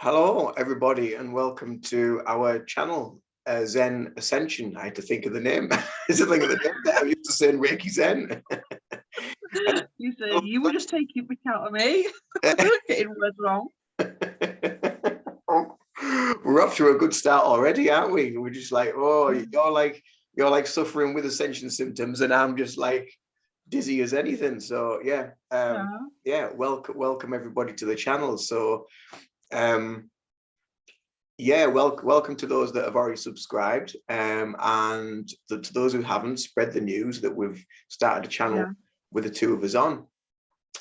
Hello, everybody, and welcome to our channel, Zen Ascension. I had to think of the name. Is it think of the name that I'm used to saying Reiki Zen? You said you were just taking the out of me. Getting words wrong. We're off to a good start already, aren't we? We're just like, oh, you're like suffering with Ascension symptoms, and I'm just like dizzy as anything. So yeah, welcome everybody to the channel. So yeah, welcome to those that have already subscribed, and to those who haven't, spread the news that we've started a channel with the two of us on.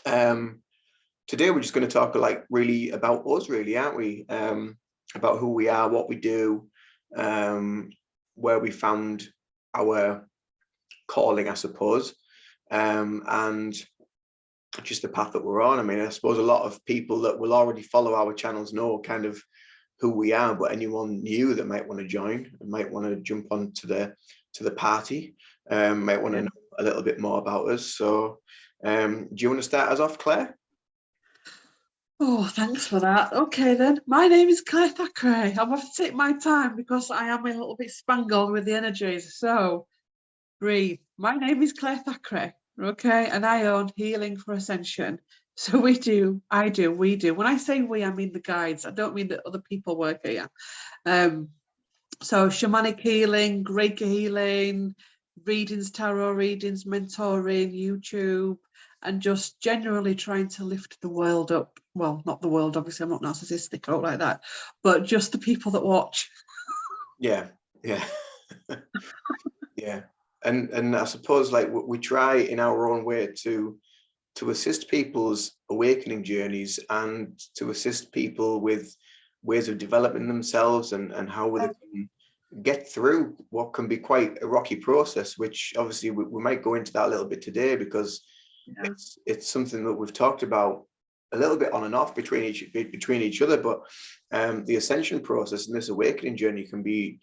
Today we're just going to talk really about us, really, aren't we? About who we are, what we do, where we found our calling, I suppose, and just the path that we're on. I mean, I suppose a lot of people that will already follow our channels know kind of who we are, but anyone new that might want to join and might want to jump on to the party, might want to know a little bit more about us. So do you want to start us off, Claire? Oh, thanks for that. Okay then, my name is Claire Thackray. I'm going to take my time because I am a little bit spangled with the energies, so breathe. My name is Claire Thackray, okay, and I own Healing for Ascension. So we do. When I say we, I mean the guides. I don't mean that other people work here. So shamanic healing, Reiki healing, readings, tarot readings, mentoring, YouTube, and just generally trying to lift the world up. Well, not the world, obviously, I'm not narcissistic or like that, but just the people that watch. Yeah. Yeah. And I suppose we try in our own way to assist people's awakening journeys and to assist people with ways of developing themselves and how they can get through what can be quite a rocky process, which obviously we might go into that a little bit today, because it's something that we've talked about a little bit on and off between each other. But the ascension process and this awakening journey can be,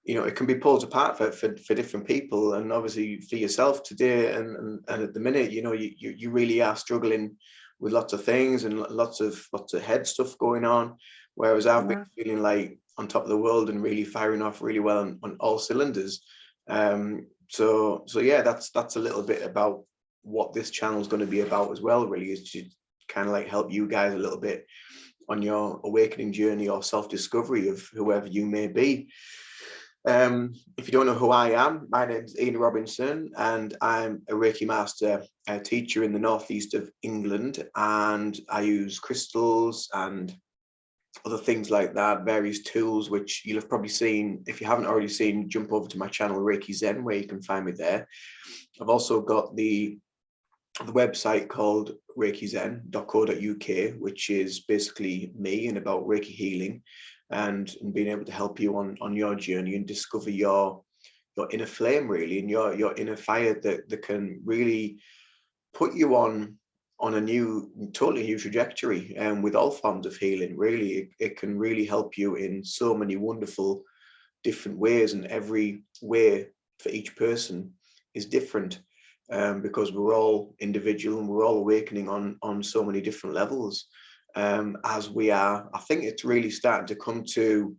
it can be pulled apart for different people, and obviously for yourself today and at the minute, you really are struggling with lots of things and lots of head stuff going on, whereas I've been feeling like on top of the world and really firing off really well on all cylinders. So yeah, that's a little bit about what this channel is going to be about as well, really, is to kind of help you guys a little bit on your awakening journey or self-discovery of whoever you may be. If you don't know who I am, my name is Ian Robinson, and I'm a Reiki master teacher in the northeast of England, and I use crystals and other things like that, various tools, which you'll have probably seen. If you haven't already seen, jump over to my channel, Reiki Zen, where you can find me there. I've also got the website called reikizen.co.uk, which is basically me and about Reiki healing and being able to help you on your journey and discover your inner flame, really, and your inner fire that can really put you on a totally new trajectory. And with all forms of healing, really, it can really help you in so many wonderful different ways, and every way for each person is different, because we're all individual and we're all awakening on so many different levels. As we are, I think it's really starting to come to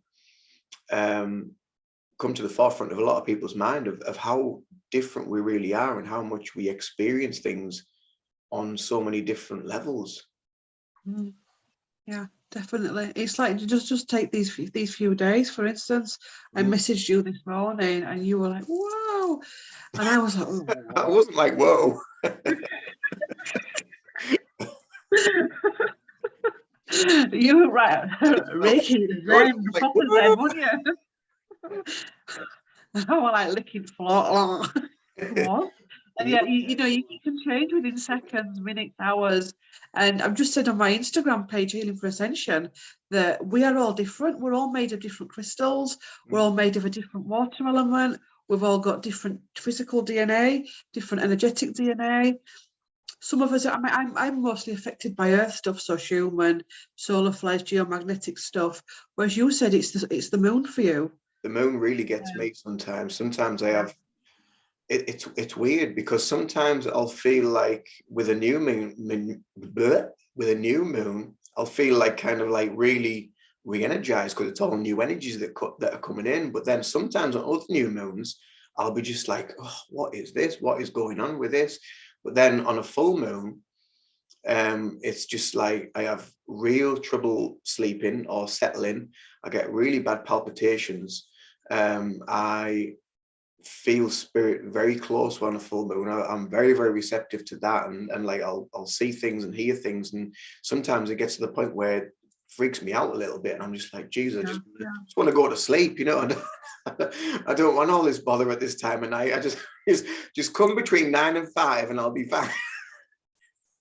the forefront of a lot of people's mind of how different we really are and how much we experience things on so many different levels. Yeah, definitely. It's like just take these few days, for instance. I messaged you this morning and you were like, whoa, and I was like, oh. I wasn't like, whoa. You were right. Reiki Zen, proper Zen, wouldn't you? I was like licking the floor. What? And yeah, you can change within seconds, minutes, hours. And I've just said on my Instagram page, Healing for Ascension, that we are all different. We're all made of different crystals. We're all made of a different water element. We've all got different physical DNA, different energetic DNA. Some of us, I'm mostly affected by earth stuff, so human, solar flares, geomagnetic stuff. Whereas you said it's the moon for you. The moon really gets me sometimes. Sometimes I have, it's weird, because sometimes I'll feel like with a new moon, I'll feel like kind of like really re-energized because it's all new energies that are coming in. But then sometimes on other new moons, I'll be just like, oh, what is this? What is going on with this? But then on a full moon, it's just like I have real trouble sleeping or settling. I get really bad palpitations. I feel spirit very close on a full moon. I'm very, very receptive to that, and like I'll see things and hear things, and sometimes it gets to the point where it freaks me out a little bit, and I'm just like, Jesus, I just want to go to sleep, you know. I don't want all this bother at this time of night. I just come between 9 and 5 and I'll be fine.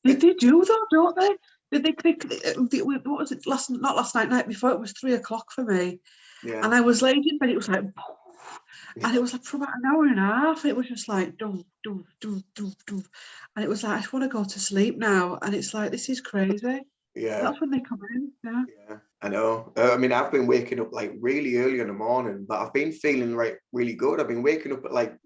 They do though, don't they? What was it not last night before, it was 3 o'clock for me. Yeah. And I was laid in bed, it was like, and it was like for about an hour and a half, it was just like, dum, dum, dum, dum, dum. And it was like, I just want to go to sleep now. And it's like, this is crazy. Yeah. That's when they come in. Yeah. Yeah, I know. I mean, I've been waking up like really early in the morning, but I've been feeling really good. I've been waking up at like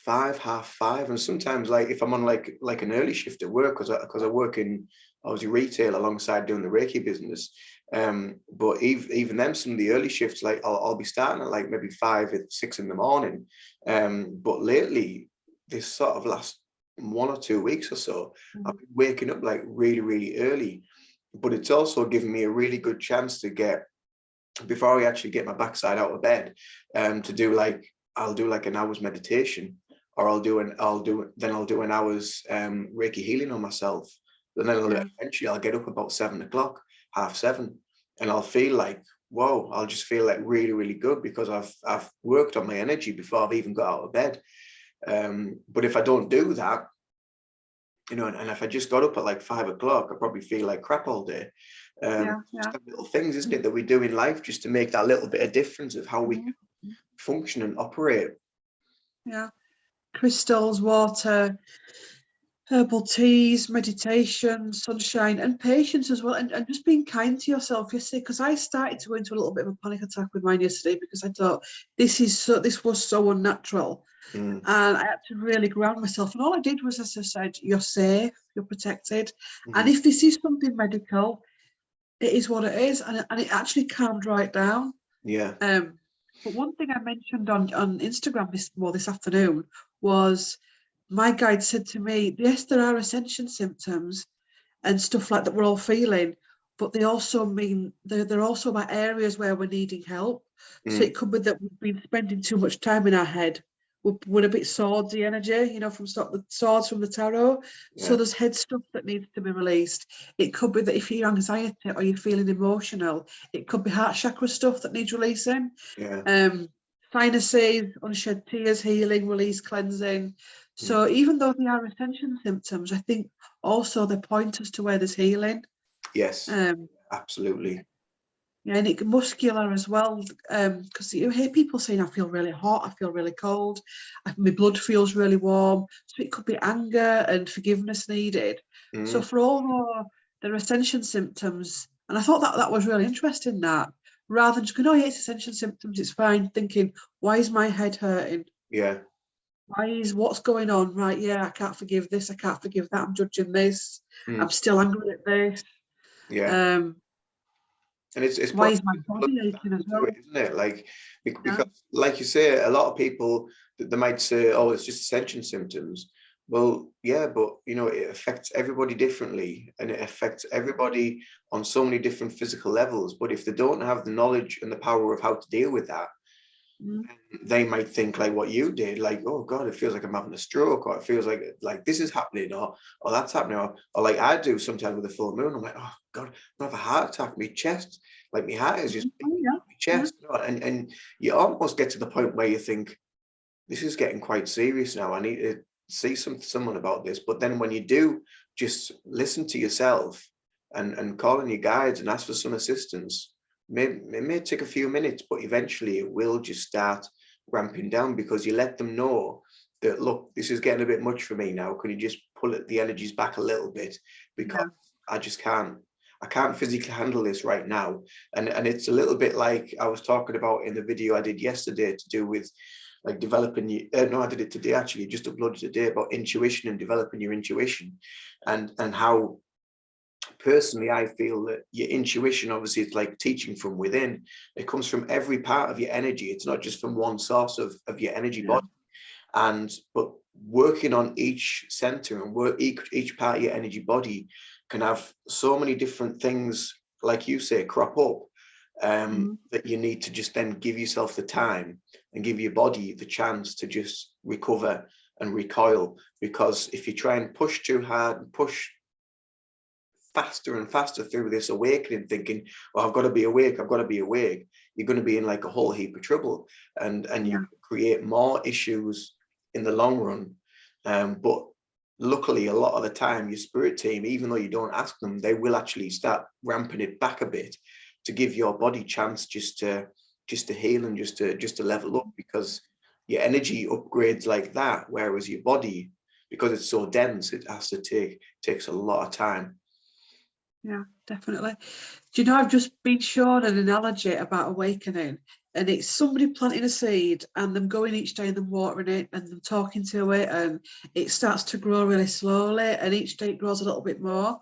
5, 4:30, and sometimes like if I'm on like an early shift at work, because I work in obviously retail alongside doing the Reiki business. But even then, some of the early shifts, like I'll be starting at like maybe 5 or 6 in the morning. But lately, this sort of last 1 or 2 weeks or so, I've been waking up like really, really early. But it's also given me a really good chance to get, before I actually get my backside out of bed, to do like, I'll do like an hour's meditation, or I'll do an hour's Reiki healing on myself. And then eventually I'll get up about 7 o'clock, 7:30, and I'll feel like, whoa, I'll just feel like really, really good because I've worked on my energy before I've even got out of bed. But if I don't do that, you know, and if I just got up at like 5 o'clock, I probably feel like crap all day. Just little things, isn't it, that we do in life just to make that little bit of difference of how we can function and operate. Yeah. Crystals, water, herbal teas, meditation, sunshine, and patience as well, and just being kind to yourself yesterday, because I started to go into a little bit of a panic attack with mine yesterday because I thought this was so unnatural. And I had to really ground myself, and all I did was, as I said, you're safe, you're protected, and if this is something medical, it is what it is, and it actually calmed right down. But one thing I mentioned on Instagram this afternoon was, my guide said to me, yes, there are ascension symptoms and stuff like that we're all feeling, but they also mean they're also about areas where we're needing help. So it could be that we've been spending too much time in our head. We're a bit swordsy energy, you know, from the swords from the tarot. So there's head stuff that needs to be released. It could be that if you're anxiety or you're feeling emotional, it could be heart chakra stuff that needs releasing. Sinuses, unshed tears, healing, release, cleansing. So even though they are ascension symptoms, I think also they point us to where there's healing. Yes, absolutely. Yeah, and it's muscular as well, because you hear people saying, I feel really hot, I feel really cold, my blood feels really warm. So it could be anger and forgiveness needed. So for all the ascension symptoms, and I thought that was really interesting, that rather than just going, oh yeah, it's ascension symptoms, it's fine, thinking, why is my head hurting? What's going on? Right, yeah, I can't forgive this, I can't forgive that, I'm judging this, I'm still angry at this. And it's why is my body aching as well, isn't it? Like, because like you say, a lot of people, they might say, oh, it's just ascension symptoms. Well, yeah, but you know, it affects everybody differently, and it affects everybody on so many different physical levels. But if they don't have the knowledge and the power of how to deal with that, they might think like what you did, like, oh God, it feels like I'm having a stroke, or it feels like this is happening, or that's happening, or like I do sometimes with a full moon. I'm like, oh God, I have a heart attack. My chest, like my heart is just my chest, you know? And you almost get to the point where you think, this is getting quite serious now. I need to see someone about this. But then when you do, just listen to yourself and call on your guides and ask for some assistance. It may take a few minutes, but eventually it will just start ramping down, because you let them know that, look, this is getting a bit much for me now. Can you just pull the energies back a little bit? Because I just can't. I can't physically handle this right now. And it's a little bit like I was talking about in the video I did yesterday, to do with like developing I did it today, actually, just uploaded today, about intuition and developing your intuition, and how personally, I feel that your intuition, obviously, it's like teaching from within. It comes from every part of your energy. It's not just from one source of your energy body. But working on each center and each part of your energy body can have so many different things, like you say, crop up, that you need to just then give yourself the time and give your body the chance to just recover and recoil. Because if you try and push too hard and push faster and faster through this awakening, thinking, well, I've got to be awake, I've got to be awake, you're going to be in like a whole heap of trouble, and you create more issues in the long run. But luckily, a lot of the time, your spirit team, even though you don't ask them, they will actually start ramping it back a bit to give your body chance just to heal and just to level up, because your energy upgrades like that, whereas your body, because it's so dense, it has to takes a lot of time. Yeah, definitely. Do you know, I've just been shown an analogy about awakening, and it's somebody planting a seed and them going each day and them watering it and them talking to it, and it starts to grow really slowly, and each day it grows a little bit more.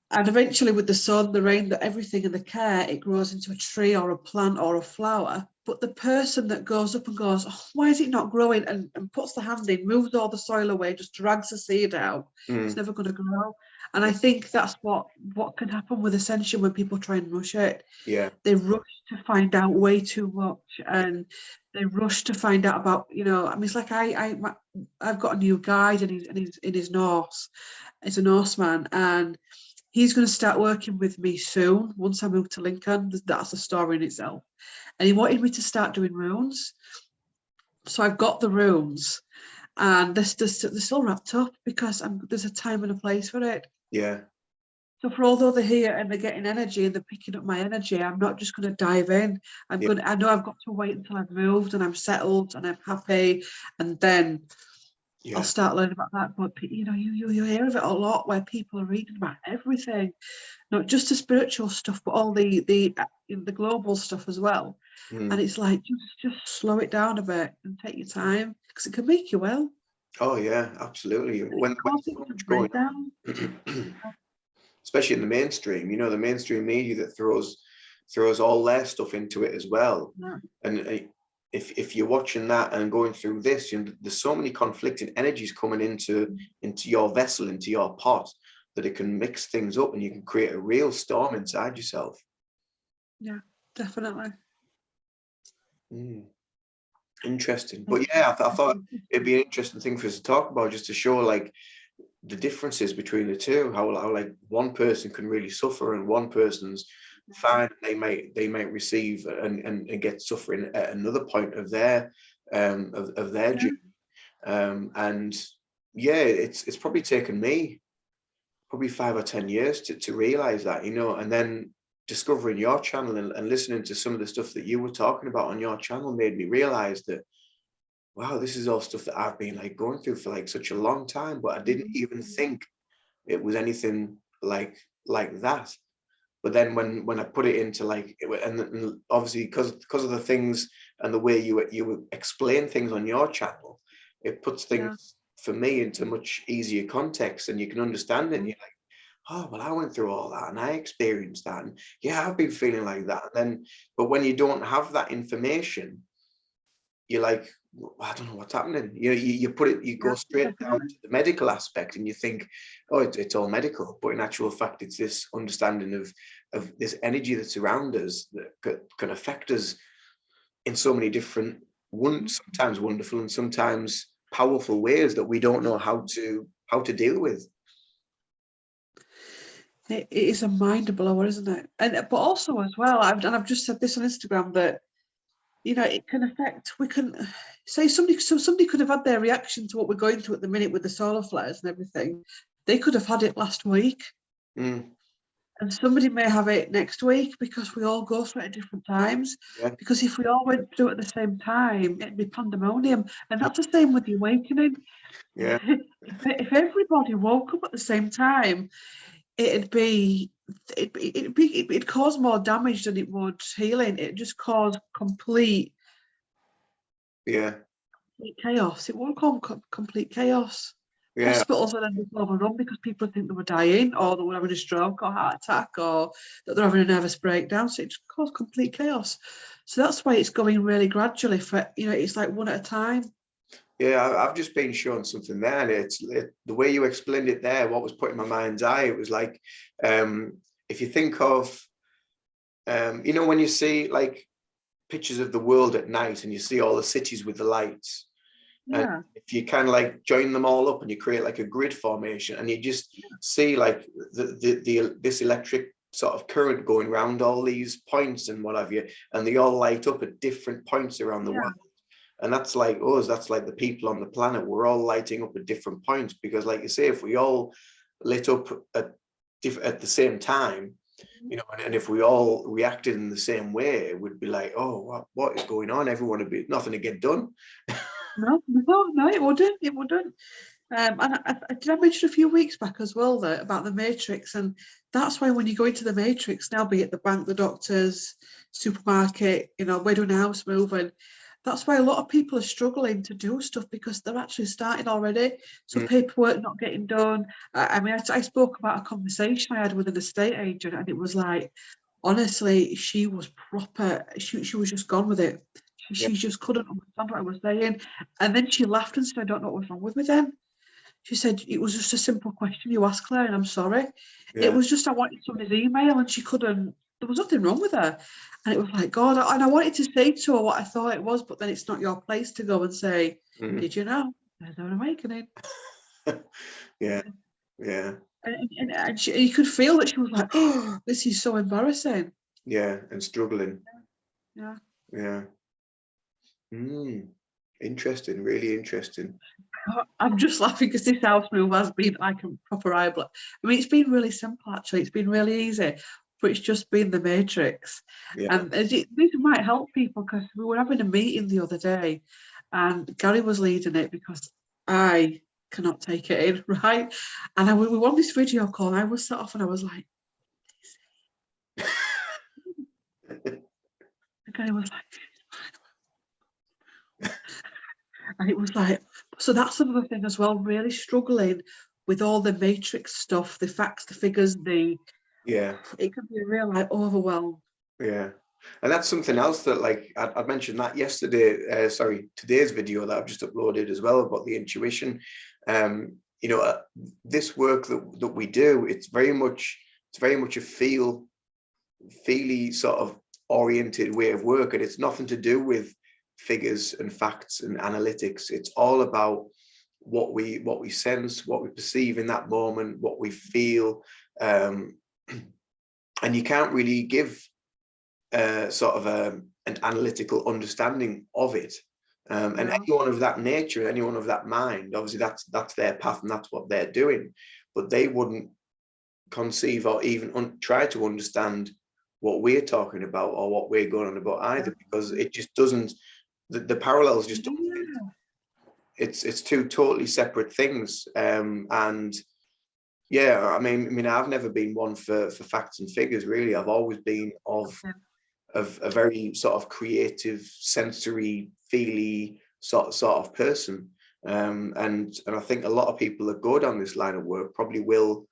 And eventually, with the sun, the rain, everything and the care, it grows into a tree or a plant or a flower. But the person that goes up and goes, oh, why is it not growing? And puts the hand in, moves all the soil away, just drags the seed out. It's never going to grow. And I think that's what can happen with Ascension when people try and rush it. Yeah. They rush to find out way too much, and they rush to find out about, I mean, it's like I've got a new guide, and he's in his Norse. It's a Norseman, and he's going to start working with me soon once I move to Lincoln. That's a story in itself. And he wanted me to start doing runes. So I've got the runes, and they're still wrapped up because there's a time and a place for it. Yeah. So for although they're here and they're getting energy and they're picking up my energy, I'm not just going to dive in. I know I've got to wait until I've moved and I'm settled and I'm happy, and then I'll start learning about that. But you hear of it a lot where people are reading about everything, not just the spiritual stuff, but all the global stuff as well. And it's like, just slow it down a bit and take your time, because it can make you well. Oh yeah, absolutely. When so much going on, especially in the mainstream, the mainstream media that throws all their stuff into it as well. Yeah. And if you're watching that and going through this, there's so many conflicting energies coming into your vessel, into your pot, that it can mix things up and you can create a real storm inside yourself. Yeah, definitely. Interesting. But yeah, I thought it'd be an interesting thing for us to talk about, just to show like the differences between the two, how like one person can really suffer and one person's fine. They might receive and get suffering at another point of their journey. And yeah, it's probably taken me probably 5 or 10 years to realize that, and then discovering your channel and listening to some of the stuff that you were talking about on your channel made me realize that, wow, this is all stuff that I've been like going through for like such a long time, but I didn't even think it was anything like that. But then when I put it into like, and obviously because of the things and the way you explain things on your channel, it puts things for me into much easier context, and you can understand it. And you're like, oh, well, I went through all that and I experienced that, and yeah, I've been feeling like that. And then, but when you don't have that information, you're like, I don't know what's happening. You go straight down to the medical aspect, and you think, oh, it's all medical, but in actual fact, it's this understanding of this energy that's around us that can affect us in so many different, sometimes wonderful and sometimes powerful ways that we don't know how to deal with. It is a mind blower, isn't it? But also as well, I've just said this on Instagram, that it can affect. We can say somebody could have had their reaction to what we're going through at the minute with the solar flares and everything. They could have had it last week, and somebody may have it next week, because we all go through it at different times. Yeah. Because if we all went through it at the same time, it'd be pandemonium, and that's the same with the awakening. Yeah. If everybody woke up at the same time, it'd cause more damage than it would healing. It just cause complete chaos. It won't cause complete chaos. Yeah. Hospitals are then overrun because people think they were dying, or they were having a stroke or heart attack, or that they're having a nervous breakdown. So it just caused complete chaos. So that's why it's going really gradually. For it's like one at a time. Yeah, I've just been shown something there, and the way you explained it there, what was put in my mind's eye, it was like, if you think of, when you see like pictures of the world at night and you see all the cities with the lights, and Yeah. if you kind of like join them all up and you create like a grid formation, and you just see like this electric sort of current going around all these points and what have you, and they all light up at different points around the world. And that's like us, that's like the people on the planet. We're all lighting up at different points, because like you say, if we all lit up at the same time, and if we all reacted in the same way, it would be like, oh, what is going on? Everyone would be nothing to get done. No, it wouldn't. It wouldn't. And did I mention a few weeks back as well though about the matrix, and that's why when you go into the matrix now, be it the bank, the doctors, supermarket, we're doing a house move, and that's why a lot of people are struggling to do stuff, because they're actually starting already. So paperwork not getting done. I spoke about a conversation I had with an estate agent, and it was like, honestly, she was proper. She was just gone with it. She just couldn't understand what I was saying. And then she laughed and said, I don't know what was wrong with me then. She said, it was just a simple question you asked, Claire, and I'm sorry. It was just, I wanted somebody's email, and she couldn't, there was nothing wrong with her. And it was like, God, and I wanted to say to her what I thought it was, but then it's not your place to go and say, did you know? There's an awakening. Yeah. And you could feel that she was like, oh, this is so embarrassing. Yeah, and struggling. Yeah. Interesting, really interesting. I'm just laughing because this house move has been like a proper eye block. I mean, it's been really simple actually. It's been really easy, but it's just been the matrix. And this might help people, because we were having a meeting the other day, and Gary was leading it because I cannot take it in, right? And we were on this video call, and I was set off, and I was like, and Gary was like, and it was like, so that's another thing as well, really struggling with all the matrix stuff, the facts, the figures, it can be real like overwhelmed. Yeah. And that's something else that, like, I mentioned that yesterday, today's video that I've just uploaded as well, about the intuition. This work that we do, it's very much a feely sort of oriented way of work, and it's nothing to do with figures and facts and analytics. It's all about what we sense, what we perceive in that moment, what we feel, and you can't really give sort of an analytical understanding of it. And anyone of that nature, anyone of that mind, obviously that's their path and that's what they're doing, but they wouldn't conceive or even try to understand what we're talking about or what we're going on about either, because it just doesn't, the parallels just don't fit. It's two totally separate things. And yeah, I mean, I've never been one for facts and figures, really. I've always been of a very sort of creative, sensory, feely sort of person. And I think a lot of people that go down this line of work probably will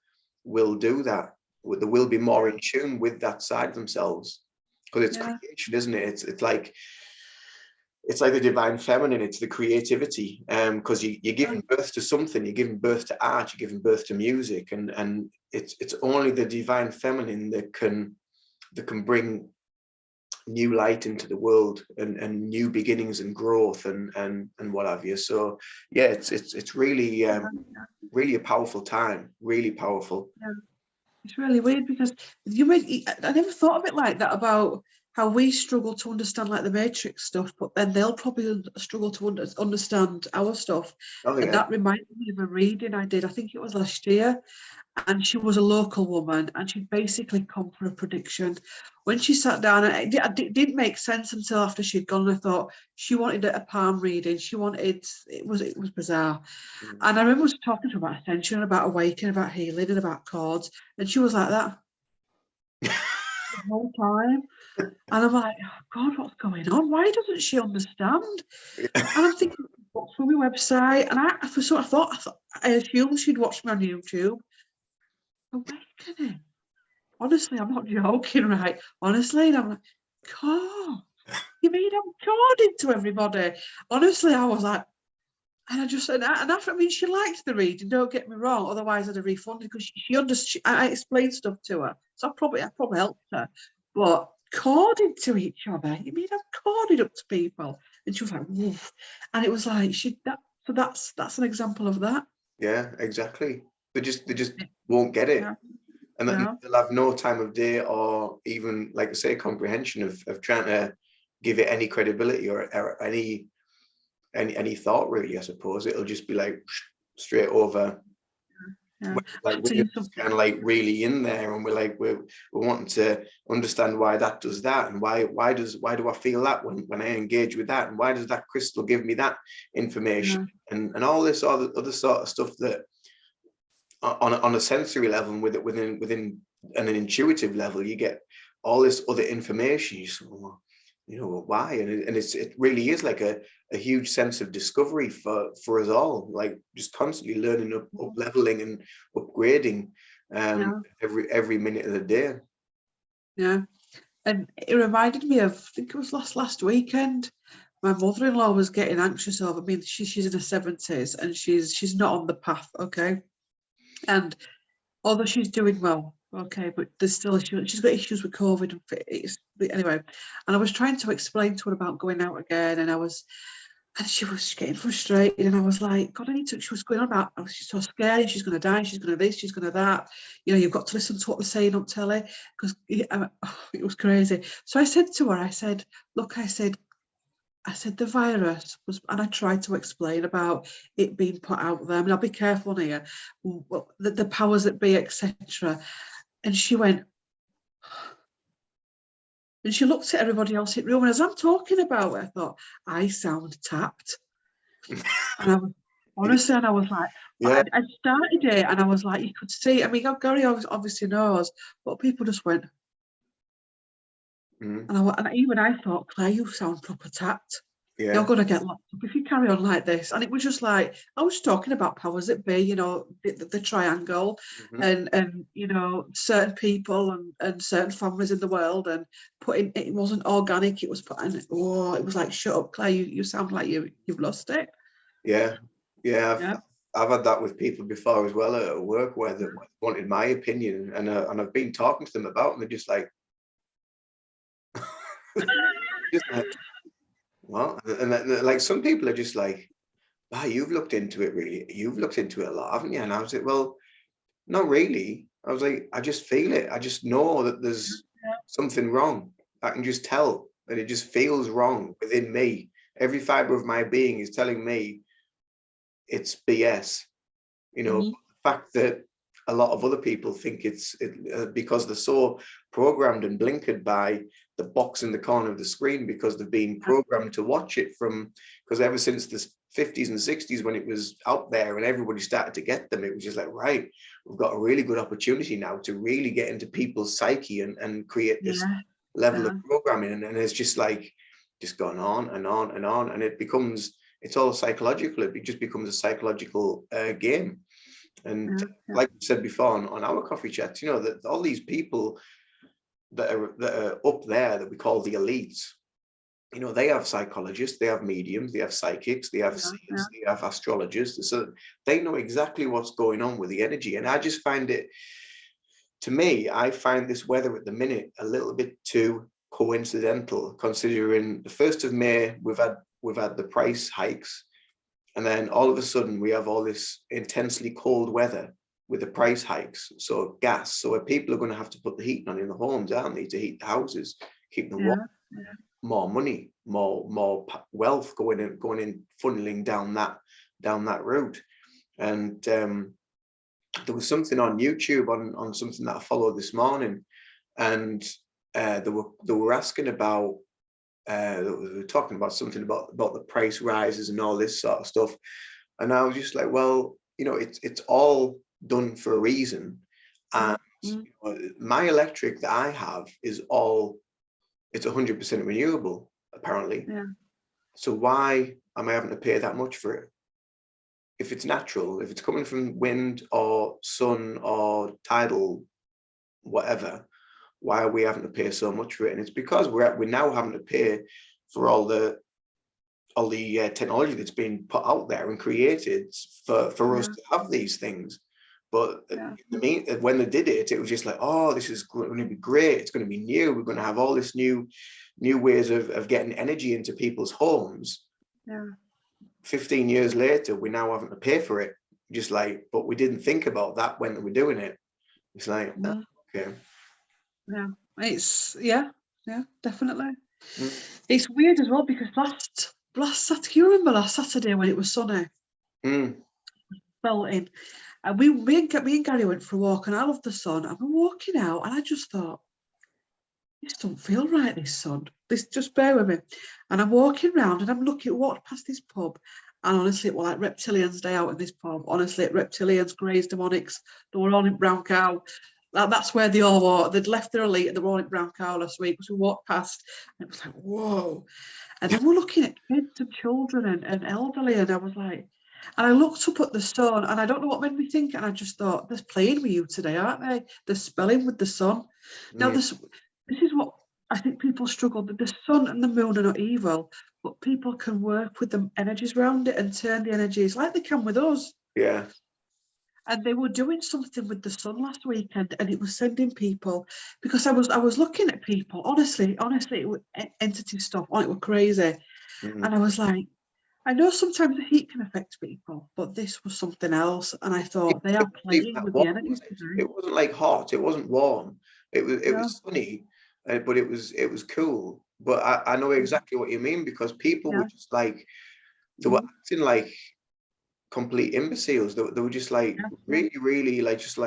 do that. They will be more in tune with that side of themselves, because it's creation, isn't it? It's like the divine feminine, it's the creativity, because you're giving birth to something, you're giving birth to art, you're giving birth to music, and it's only the divine feminine that can bring new light into the world, and new beginnings and growth and what have you. So yeah, it's really really a powerful time, really powerful. It's really weird, because I never thought of it like that, about how we struggle to understand like the matrix stuff, but then they'll probably struggle to understand our stuff. And that reminded me of a reading I did, I think it was last year, and she was a local woman, and she'd basically come for a prediction. When she sat down, and it didn't make sense until after she'd gone, and I thought she wanted a palm reading. It was bizarre. And I remember talking to her about Ascension, about awakening, about healing, and about chords, and she was like that. the whole time. And I'm like, oh God, what's going on? Why doesn't she understand? And I'm thinking, what's from my website? And I assumed she'd watched me on YouTube. Awakening. Honestly, I'm not joking, right? Honestly, and I'm like, God, you mean I'm coding to everybody? Honestly, I was like, and I just and after, I mean, she liked the reading. Don't get me wrong. Otherwise, I'd have refunded because she understood. I explained stuff to her, so I probably helped her. But coding to each other, you mean I'm coding up to people? And she was like, woof. And it was like So that's an example of that. Yeah, exactly. They just won't get it. Yeah. And No. they'll have no time of day or even, like I say, comprehension of trying to give it any credibility or any thought, really. I suppose it'll just be like straight over. Yeah. Like So we're just kind of like really in there, and we're wanting to understand why that does that, and why do I feel that when I engage with that, and why does that crystal give me that information, and all this other sort of stuff that on a sensory level and within an intuitive level, you get all this other information. You say, well, why? And it really is like a huge sense of discovery for us all, like just constantly learning, up leveling and upgrading every minute of the day. Yeah. And it reminded me of, I think it was last weekend. My mother-in-law was getting anxious over me. She's in her 70s and she's not on the path, okay? And although she's doing well, okay, but there's still issues. She's got issues with COVID. Anyway, and I was trying to explain to her about going out again, and she was getting frustrated, and I was like, God, she was going on about, she's so scared, she's going to die, she's going to this, she's going to that. You've got to listen to what they're saying on telly, because it was crazy. So I said to her, I said, look, I said, the virus was, and I tried to explain about it being put out there. I mean, I'll be careful here, the powers that be, etc. And she went, and she looked at everybody else in the room, and as I'm talking about it, I thought, I sound tapped. And I was, honestly, and I was like, Yeah. I started it, and I was like, you could see, I mean, Gary obviously knows, but people just went, and even I thought, Claire, you sound proper tapped. Yeah. You're going to get locked up if you carry on like this. And it was just like, I was talking about powers that be, the triangle, and certain people and certain families in the world, and it wasn't organic. It was it was like, shut up, Claire, you sound like you've lost it. Yeah. I've had that with people before as well at work, where they wanted my opinion, and I've been talking to them about it, and they're just like, just like, what? And like some people are just like, wow, you've looked into it, really. You've looked into it a lot, haven't you? And I was like, well, not really. I was like, I just feel it. I just know that there's something wrong. I can just tell, and it just feels wrong within me. Every fiber of my being is telling me it's BS. The fact that a lot of other people think it's because they're so programmed and blinkered by the box in the corner of the screen, because they've been programmed to watch it because ever since the 50s and 60s, when it was out there and everybody started to get them, it was just like, right, we've got a really good opportunity now to really get into people's psyche and create this level of programming. And it's just like, just going on and on and on. And it's all psychological. It just becomes a psychological game. And like you said before on our coffee chats, that all these people that are up there that we call the elites, they have psychologists, they have mediums, they have psychics, they have seers, they have astrologers. So they know exactly what's going on with the energy. And I just find it, to me, I find this weather at the minute a little bit too coincidental, considering the 1st of May, we've had the price hikes. And then all of a sudden we have all this intensely cold weather with the price hikes. So gas. So people are going to have to put the heating on in the homes, aren't they, to heat the houses, keep them warm. More money, more wealth going in, funneling down that route. And there was something on YouTube on something that I followed this morning, and they were asking about. We were talking about something about the price rises and all this sort of stuff, and I was just like, well, it's all done for a reason, and My electric that I have is all, it's 100% renewable, apparently. Yeah. So why am I having to pay that much for it? If it's natural, if it's coming from wind or sun or tidal, whatever, why are we having to pay so much for it? And it's because we're now having to pay for all the technology that's been put out there and created for us to have these things. But when they did it, it was just like, oh, this is going to be great. It's going to be new. We're going to have all this new ways of getting energy into people's homes. Yeah. 15 years later, we're now having to pay for it. Just like, but we didn't think about that when we were doing it. It's like, okay. Yeah. It's definitely. It's weird as well because last Saturday, you remember last Saturday when it was sunny? Belting. And me and Gary went for a walk, and I love the sun. And we're walking out, and I just thought, this don't feel right, this sun. This, just bear with me. And I'm walking around, and I'm walked past this pub, and honestly, it was like reptilians day out in this pub. Honestly, reptilians, greys, demonics, they were all in brown cow. That's where they all were. They'd left their elite, and they were all in brown cow last week. So we walked past, and it was like, whoa. And then we're looking at kids and children and elderly, and I was like, and I looked up at the sun, and I don't know what made me think, and I just thought, they're playing with you today, aren't they? They're spelling with the sun. Now, this is what I think people struggle, that the sun and the moon are not evil, but people can work with the energies around it and turn the energies like they can with us. Yeah. And they were doing something with the sun last weekend, and it was sending people, because I was looking at people, honestly, it was entity stuff, it was crazy. And I was like, I know sometimes the heat can affect people, but this was something else. And I thought, they are playing with the energies today. It wasn't like hot, it wasn't warm. It was sunny, but it was cool. But I know exactly what you mean, because people were just like, they were acting like complete imbeciles. They were just like really like just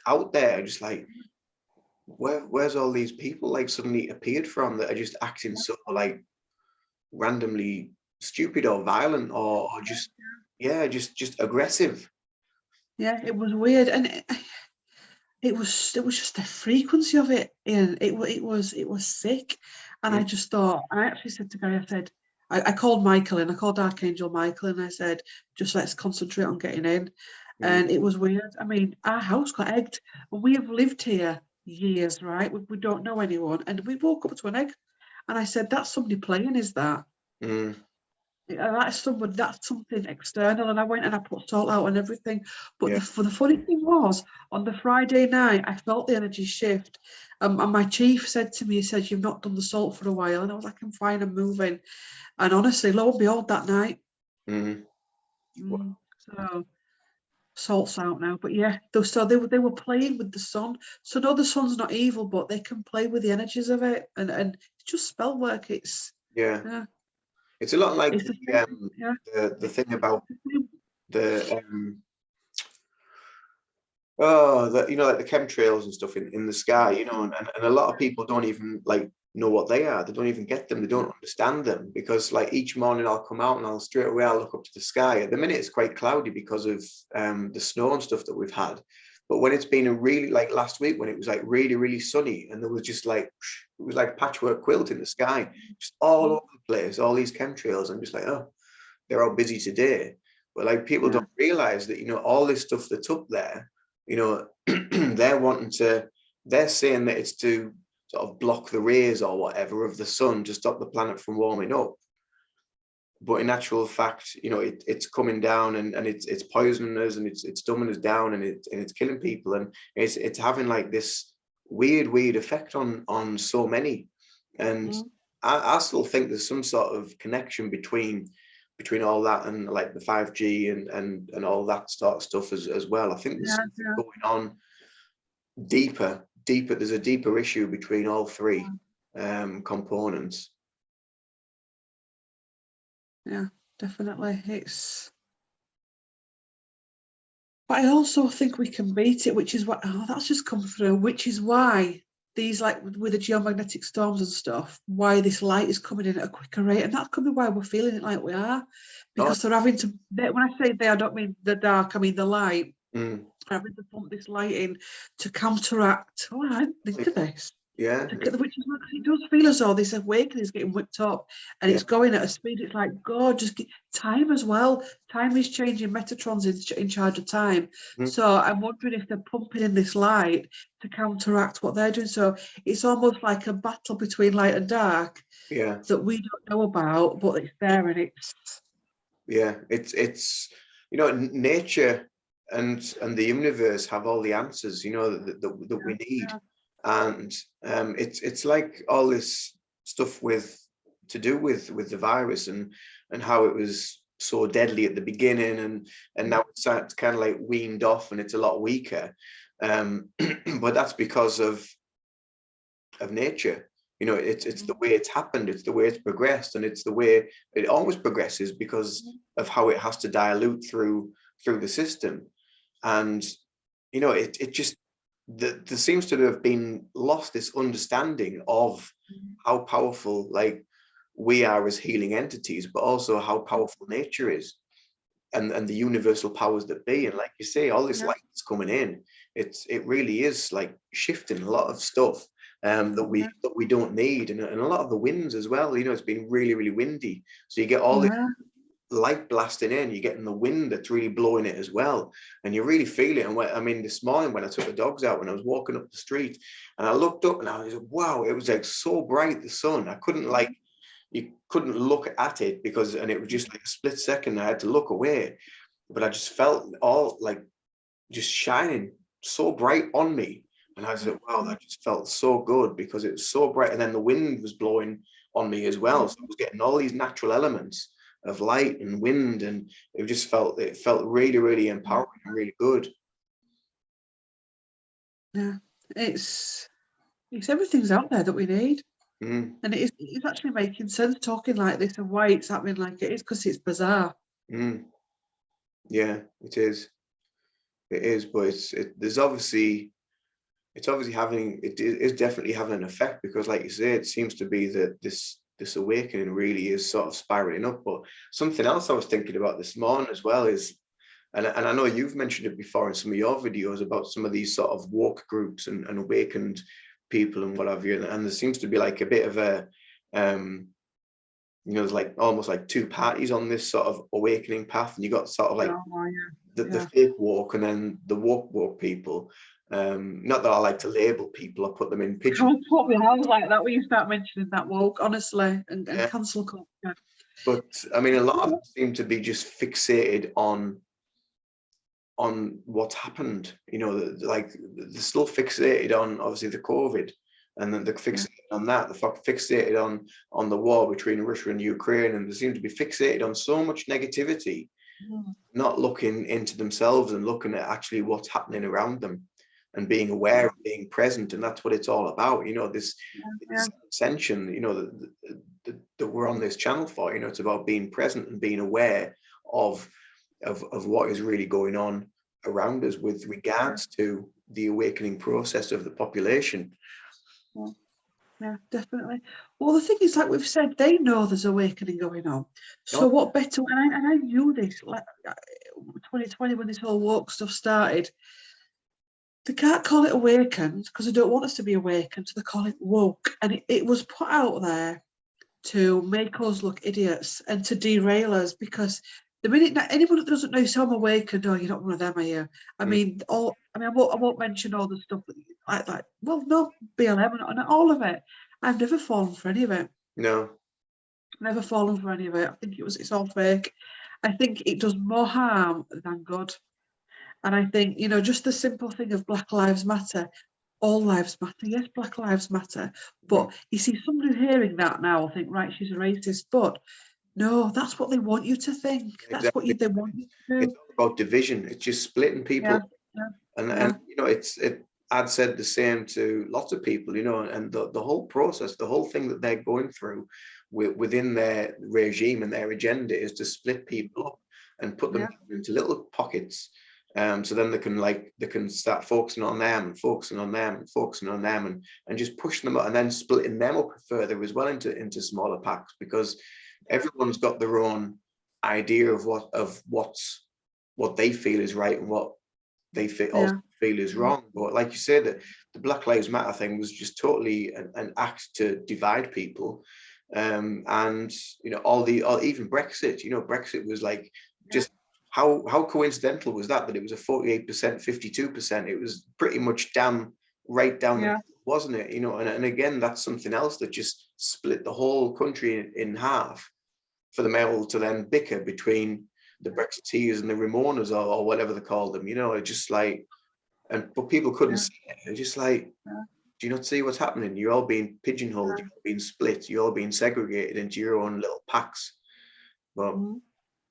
out there, just like, where's all these people like suddenly appeared from that are just acting so like randomly stupid or violent or just aggressive. Yeah, it was weird, and it was just the frequency of it, and it was sick. And I just thought, I actually said to Gary, I said, I called Michael and I called Archangel Michael, and I said, just let's concentrate on getting in. And it was weird. I mean, our house got egged, and we have lived here years, right? We don't know anyone, and we woke up to an egg, and I said, that's somebody playing, is that? That's something external. And I went and I put salt out and everything. But the funny thing was, on the Friday night, I felt the energy shift. And my chief said to me, he said, you've not done the salt for a while. And I was like, I'm fine, I'm moving. And honestly, lo and behold, that night. So salt's out now. But yeah, so they were playing with the sun. So no, the sun's not evil, but they can play with the energies of it. And it's just spell work. It's it's a lot like the thing about the like the chemtrails and stuff in the sky, and a lot of people don't even like know what they are. They don't even get them. They don't understand them, because like each morning I'll come out and I'll look up to the sky. At the minute it's quite cloudy because of the snow and stuff that we've had. But when it's been a really, like last week when it was like really, really sunny, and there was just like, it was like patchwork quilt in the sky, just all over the place, all these chemtrails. I'm just like, oh, they're all busy today. But like people don't realize that, all this stuff that's up there, they're saying that it's to sort of block the rays or whatever of the sun to stop the planet from warming up. But in actual fact, it's coming down and it's poisoning us, and it's dumbing us down, and it's killing people, and it's having like this weird effect on so many. And I still think there's some sort of connection between all that and like the 5G and all that sort of stuff as well. I think there's something going on deeper. There's a deeper issue between all three components. Yeah, definitely. But I also think we can beat it, which is what, that's just come through, which is why these, like with the geomagnetic storms and stuff, why this light is coming in at a quicker rate. And that could be why we're feeling it like we are, because they're having to, when I say they, I don't mean the dark, I mean the light. having to pump this light in to counteract. Oh, I didn't think of this. Yeah. Which is because it does feel as though this awakening is getting whipped up and it's going at a speed. It's like, God, just get time as well. Time is changing. Metatron's in charge of time. So I'm wondering if they're pumping in this light to counteract what they're doing. So it's almost like a battle between light and dark that we don't know about, but it's there and it's... Yeah, it's you know, nature and the universe have all the answers, you know, that we need. And it's like all this stuff to do with the virus and how it was so deadly at the beginning, and now it's kind of like weaned off and it's a lot weaker. But that's because of nature. You know, it's the way it's happened, it's the way it's progressed, and it's the way it always progresses because of how it has to dilute through the system. And you know, it just there seems to have been lost this understanding of how powerful, like, we are as healing entities, but also how powerful nature is, and the universal powers that be. And like you say, all this light that's coming in, it really is like shifting a lot of stuff that we don't need, and a lot of the winds as well. You know, it's been really, really windy, so you get all this light blasting in, you're getting the wind that's really blowing it as well, and you really feel it. And I mean, this morning when I took the dogs out, when I was walking up the street, and I looked up and I was like, wow, it was like so bright, the sun. I couldn't, like, you couldn't look at it because, and it was just like a split second I had to look away, but I just felt all like just shining so bright on me. And I was like, wow, that just felt so good because it was so bright. And then the wind was blowing on me as well. So I was getting all these natural elements of light and wind, and it felt really, really empowering and really good. Yeah, it's everything's out there that we need. And it's actually making sense talking like this and why it's happening like it is, because it's bizarre. Yeah, it is. It is, but it's obviously having, it is definitely having an effect, because like you say, it seems to be that this awakening really is sort of spiraling up. But something else I was thinking about this morning as well is, and I know you've mentioned it before in some of your videos about some of these sort of woke groups and awakened people and what have you, and there seems to be like a bit of a you know, there's like almost like two parties on this sort of awakening path, and you got sort of like the fake woke and then the woke people. Not that I like to label people or put them in pigeons. I was like that when you start mentioning that woke, honestly, and cancel culture. But I mean, a lot of them seem to be just fixated on what's happened. You know, like they're still fixated on obviously the COVID, and then they're fixated on that. They're fixated on the war between Russia and Ukraine, and they seem to be fixated on so much negativity, not looking into themselves and looking at actually what's happening around them, and being aware and being present. And that's what it's all about. You know, this ascension, you know, that we're on this channel for. You know, it's about being present and being aware of what is really going on around us with regards to the awakening process of the population. Yeah, definitely. Well, the thing is, like we've said, they know there's awakening going on. So what better? And I knew this, like 2020 when this whole woke stuff started. They can't call it awakened because they don't want us to be awakened, so they call it woke. And it was put out there to make us look idiots and to derail us, because the minute anyone that doesn't know, so I'm awakened, oh, you're not one of them, are you? I mean, I won't mention all the stuff that like well, no, BLM and all of it. I've never fallen for any of it. No, never fallen for any of it. I think it's all fake. I think it does more harm than good. And I think, you know, just the simple thing of Black Lives Matter, all lives matter. Yes, Black Lives Matter. But you see, somebody hearing that now will think, right, she's a racist. But no, that's what they want you to think. That's what they want you to do. It's all about division. It's just splitting people. And you know, I'd said the same to lots of people, you know, and the whole process, the whole thing that they're going through within their regime and their agenda is to split people up and put them into little pockets. So then they can start focusing on them and focusing on them and focusing on them and just pushing them up, and then splitting them up further as well into smaller packs, because everyone's got their own idea of what they feel is right and what they also feel is wrong. But like you say, that the Black Lives Matter thing was just totally an act to divide people. And even Brexit, Brexit was like just how coincidental was that it was a 48%, 52%. It was pretty much right down the middle, wasn't it? And again, that's something else that just split the whole country in half, for them all to then bicker between the Brexiteers and the Ramonas, or whatever they called them. It just like, but people couldn't see it. They're just like, do you not see what's happening? You're all being pigeonholed, you're all being split, you're all being segregated into your own little packs. But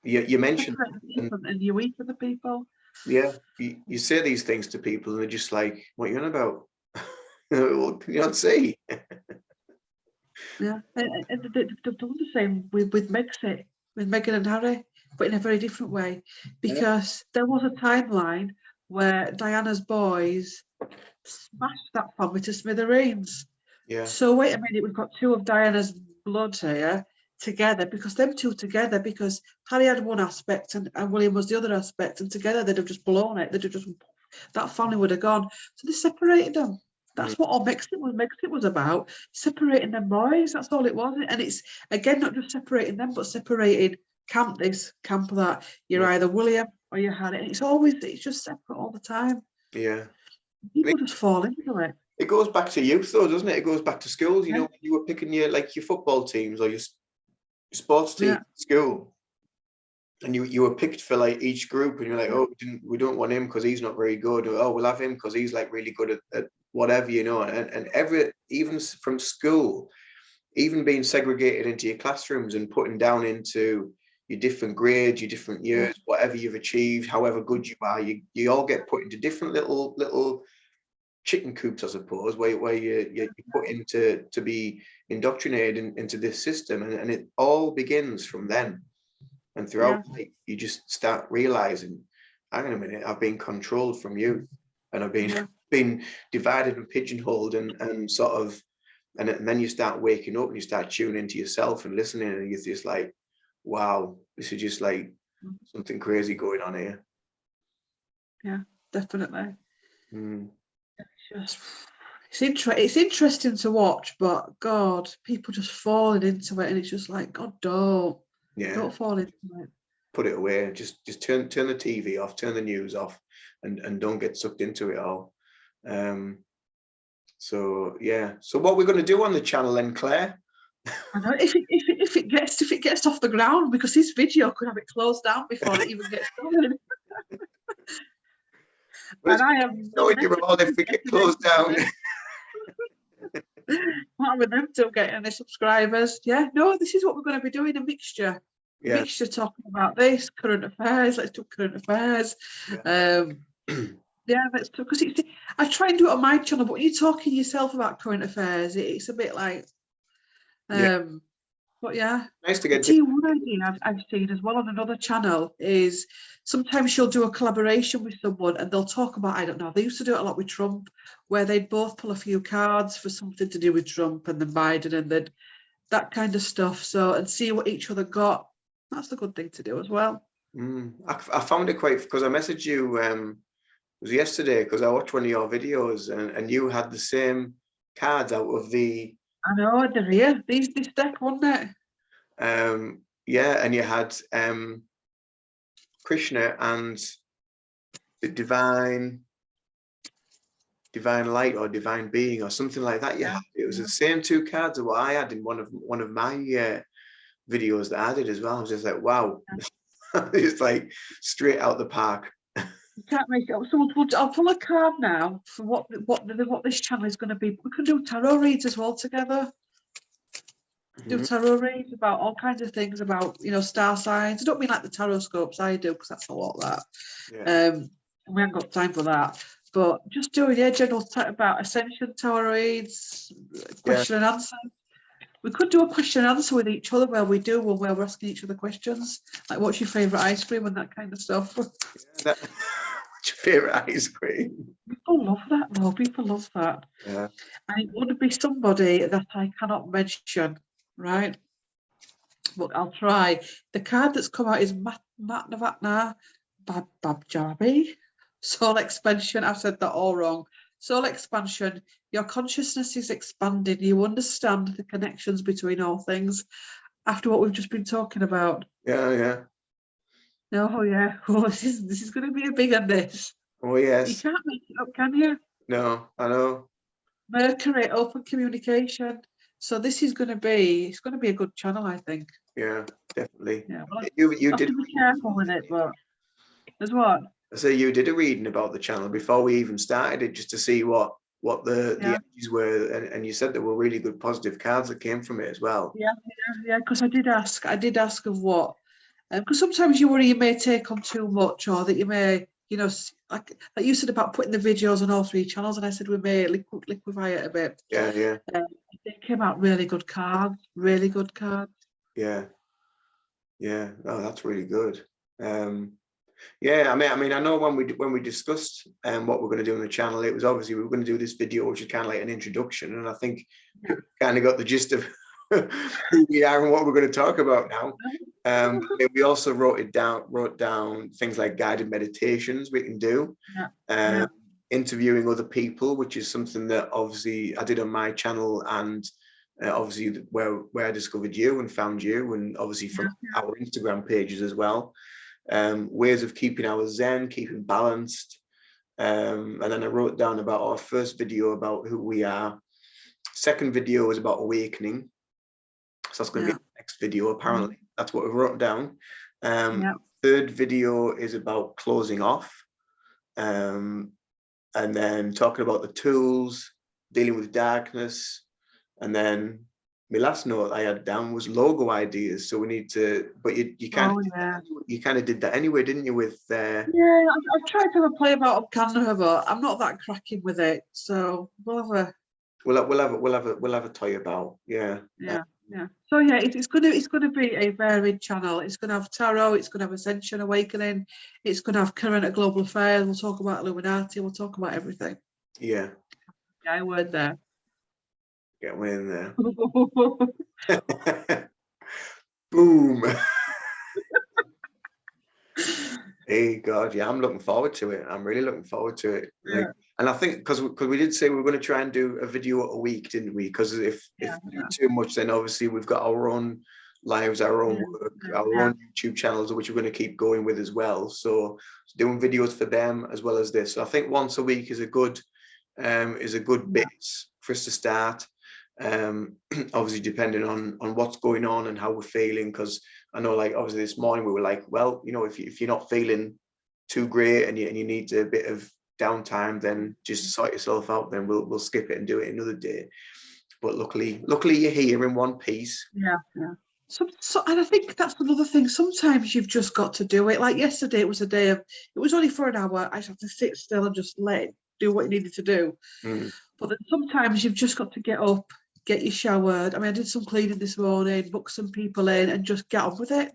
you mentioned, and you eat for the people. Yeah, you say these things to people, and they're just like, "What are you on about?" Well, can you not see? Yeah, and they've done the same with Megxit, with Meghan and Harry, but in a very different way, because there was a timeline where Diana's boys smashed that family to smithereens. Yeah. So wait a minute, we've got two of Diana's blood here together, because Harry had one aspect and William was the other aspect, and together they'd have just blown it. That family would have gone. So they separated them. That's what all Megxit was about, separating them boys. That's all it was. And it's, again, not just separating them, but separating camp this, camp that. You're either William or you're Harry. And it's just separate all the time. Yeah. People just fall into it. It goes back to youth, though, doesn't it? It goes back to schools. When you were picking your football teams or your sports team at school, and you were picked for like each group, and you're like, oh, we don't want him because he's not very good, or oh, we'll have him because he's like really good at whatever, and even from school, even being segregated into your classrooms and putting down into your different grades, your different years, whatever you've achieved, however good you are, you all get put into different little chicken coops, I suppose, where you're put into to be indoctrinated into this system, and it all begins from then. And throughout life, you just start realizing, hang on a minute, I've been controlled from youth, and I've been divided and pigeonholed, and sort of, and then you start waking up and you start tuning into yourself and listening, and you're just like, wow, this is just like something crazy going on here. Yeah, definitely. It's interesting to watch, but God, people just falling into it, and it's just like, God, don't fall into it. Put it away. Just turn the TV off, turn the news off, and don't get sucked into it all. So what we're going to do on the channel then, Claire? I know, if it gets off the ground, because this video could have it closed down before it even gets done. And I have no idea all if we get closed down. What with them still getting the subscribers? This is what we're going to be doing, a mixture. Mixture, talking about this, current affairs. Let's do current affairs. Let's talk, because I try and do it on my channel, but when you're talking yourself about current affairs, it's a bit like but nice to get the T1 idea I've seen as well on another channel is sometimes she'll do a collaboration with someone and they'll talk about, I don't know, they used to do it a lot with Trump, where they'd both pull a few cards for something to do with Trump and then Biden and then that kind of stuff. So, and see what each other got. That's the good thing to do as well. I found it quite, because I messaged you, it was yesterday, because I watched one of your videos and you had the same cards out of the... I know, they're here. This deck, wasn't it? And you had Krishna and the divine light or divine being or something like that. It was the same two cards of what I had in one of my videos that I did as well. I was just like, wow. It's like straight out the park. You can't make it up. So I'll pull a card now for what this channel is going to be. We can do tarot reads as well together. Do tarot reads about all kinds of things, about star signs. I don't mean like the tarot scopes I do, because that's a lot of that. We haven't got time for that. But just doing general chat about Ascension tarot reads, question and answer. We could do a question and answer with each other where we're asking each other questions, like what's your favourite ice cream and that kind of stuff. What's your favourite ice cream? People love that though. People love that. Yeah. And it would be somebody that I cannot mention, right? But I'll try. The card that's come out is Matnavatna Babjabi. Soul expansion, I've said that all wrong. Soul expansion, your consciousness is expanding. You understand the connections between all things after what we've just been talking about. Yeah. Oh yeah. Oh, this is going to be a big one, this. Oh You yes. can't make it up, can you? No, I know. Mercury, open communication. So this is going to be, it's going to be a good channel, I think. Yeah, definitely. Yeah, well, You have did. to be careful with it, but there's what? So you did a reading about the channel before we even started it, just to see what the energies were, and you said there were really good positive cards that came from it as well. Yeah, because I did ask of what, because sometimes you worry you may take on too much, or that you may, like you said about putting the videos on all 3 channels, and I said we may liquefy it a bit. Yeah. They came out really good cards, really good cards. Yeah. Oh, that's really good. Yeah, I mean, I know when we discussed what we're going to do on the channel, it was obviously we were going to do this video, which is kind of like an introduction, and I think people kind of got the gist of who we are and what we're going to talk about now. We also wrote down things like guided meditations we can do, interviewing other people, which is something that obviously I did on my channel, and obviously where I discovered you and found you, and obviously from our Instagram pages as well. Ways of keeping our Zen, keeping balanced. And then I wrote down about our first video about who we are. Second video was about awakening. So that's going to be the next video, apparently. That's what we wrote down. Third video is about closing off. And then talking about the tools, dealing with darkness. And then my last note I had down was logo ideas. So we need to, but you kind of did that anyway, didn't you? With I've tried to have a play about on Canva, but I'm not that cracking with it. So we'll have a toy about. Yeah. So yeah, it's going to be a varied channel. It's going to have tarot. It's going to have Ascension, Awakening. It's going to have current and global affairs. We'll talk about Illuminati. We'll talk about everything. Yeah. Yeah, word there. Get one in there. Boom. Hey God, yeah, I'm looking forward to it. I'm really looking forward to it. And I think because we did say we were going to try and do a video a week, didn't we? Because if we do too much, then obviously we've got our own lives, our own work, our own YouTube channels, which we're going to keep going with as well. So doing videos for them as well as this. So I think once a week is a good base for us to start. Obviously depending on what's going on and how we're feeling, because I know, like, obviously this morning we were like, well, if you're not feeling too great and you need a bit of downtime, then just sort yourself out, then we'll skip it and do it another day. But luckily you're here in one piece. So and I think that's another thing, sometimes you've just got to do it. Like yesterday, it was a day of, it was only for an hour. I just had to sit still and just let it do what it needed to do. But then sometimes you've just got to get up, get you showered. I mean, I did some cleaning this morning, book some people in, and just get on with it.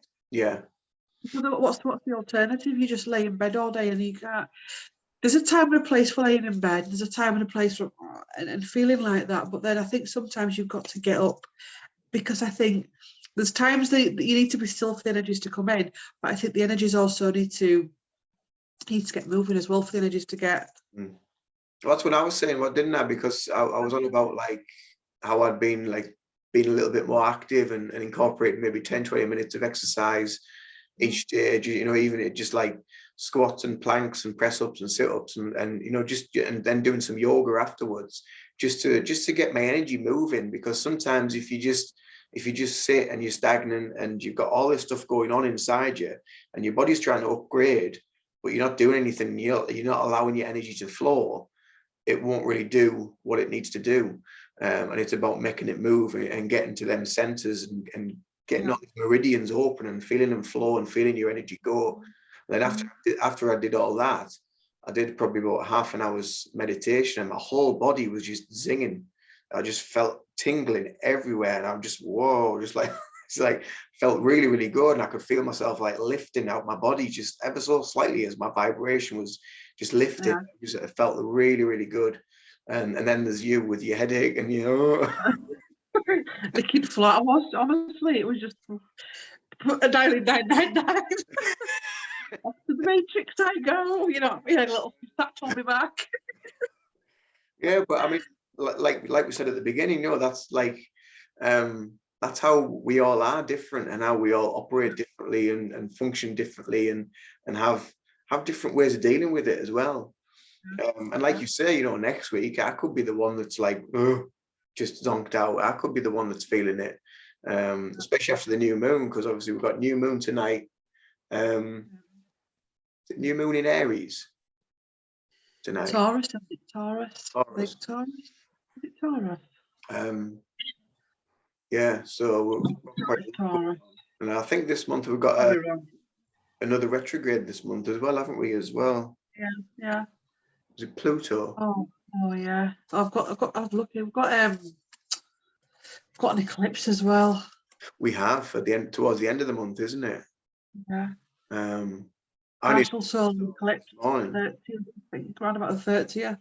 What's the alternative? You just lay in bed all day and you can't. There's a time and a place for laying in bed. There's a time and a place for and feeling like that. But then I think sometimes you've got to get up, because I think there's times that you need to be still for the energies to come in, but I think the energies also need to get moving as well for the energies to get. Well, that's what I was saying, didn't I? Because I was on about like how I'd been like being a little bit more active and incorporating maybe 10-20 minutes of exercise each day, even it just like squats and planks and press ups and sit ups and then doing some yoga afterwards, just to get my energy moving. Because sometimes if you just sit and you're stagnant and you've got all this stuff going on inside you and your body's trying to upgrade, but you're not doing anything, you're not allowing your energy to flow, it won't really do what it needs to do. And it's about making it move and getting to them centers and getting all these meridians open and feeling them flow and feeling your energy go. And then after I did all that, I did probably about half an hour's meditation, and my whole body was just zinging. I just felt tingling everywhere, and I'm just, whoa, just like, it's like, felt really, really good. And I could feel myself like lifting out my body just ever so slightly as my vibration was just lifting. It felt really, really good. And then there's you with your headache and The kid flat. Honestly, it was just a dialing 999 after Matrix I go, you know, a little tap on my back. Yeah, but I mean, like we said at the beginning, that's like, that's how we all are different, and how we all operate differently and function differently, and have different ways of dealing with it as well. And like you say, next week I could be the one that's like, oh, just zonked out. I could be the one that's feeling it, especially after the new moon, because obviously we've got new moon tonight. New moon in Aries tonight. Taurus, I think Taurus. Taurus. Taurus. Is it Taurus? Yeah, so we're quite, Taurus. and I think this month we've got another retrograde this month as well, haven't we? As well. Yeah. Is it Pluto? Oh yeah. I've looking. We've got an eclipse as well. We have at the end, towards the end of the month, isn't it? Yeah. Partial solar eclipse. Morning. 30th, I think, around about the 30th.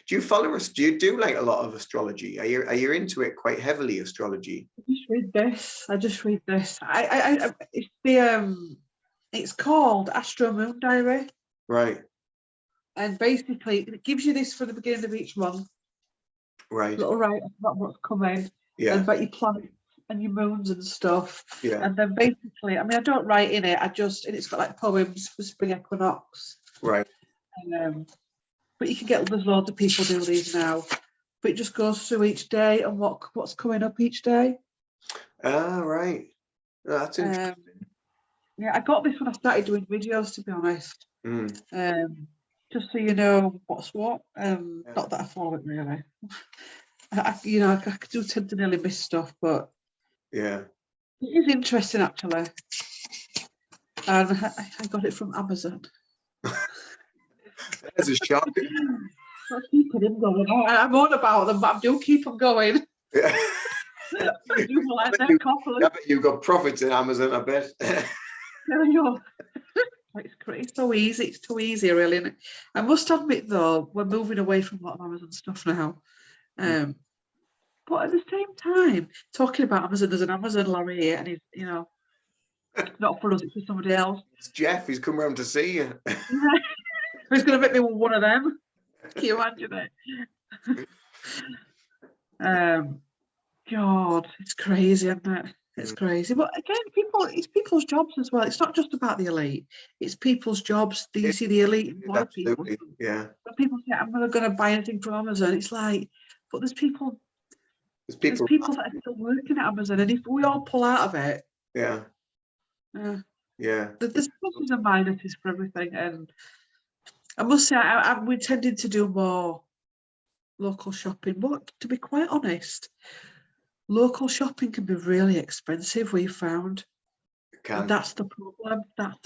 Do you follow us? Do you do like a lot of astrology? Are you into it quite heavily, astrology? I just read this. It's called Astro Moon Diary. Right. And basically it gives you this for the beginning of each month. Right. Little write about what's coming. Yeah. And about your planets and your moons and stuff. Yeah. And then basically, I mean, I don't write in it. And it's got like poems for spring equinox. Right. But you can get, there's loads of people do these now. But it just goes through each day and what's coming up each day. Right. That's interesting. Yeah, I got this when I started doing videos, to be honest. Just so you know what's what. Not that I follow it really. I do tend to nearly miss stuff, but yeah, it is interesting actually. And I got it from Amazon. There's a shock. I'm keeping them going. I'm on about them, but I do keep them going. Yeah. I do like I bet you've got profits in Amazon, I bet. It's so easy. It's too easy, really. And I must admit, though, we're moving away from a lot of Amazon stuff now. But at the same time, talking about Amazon, there's an Amazon lorry here, and he's, not for us, it's for somebody else. It's Jeff. He's come round to see you. He's going to make me one of them. Can you imagine it? God, it's crazy, isn't it? It's crazy. But again, it's people's jobs as well. It's not just about the elite. It's people's jobs. Do you see the elite employ people? Yeah. When people say, I'm not going to buy anything from Amazon, it's like, but there's people that are still working at Amazon. And if we all pull out of it, yeah. There's pluses and minuses for everything. And I must say, we tended to do more local shopping. But to be quite honest, local shopping can be really expensive, we found. And that's the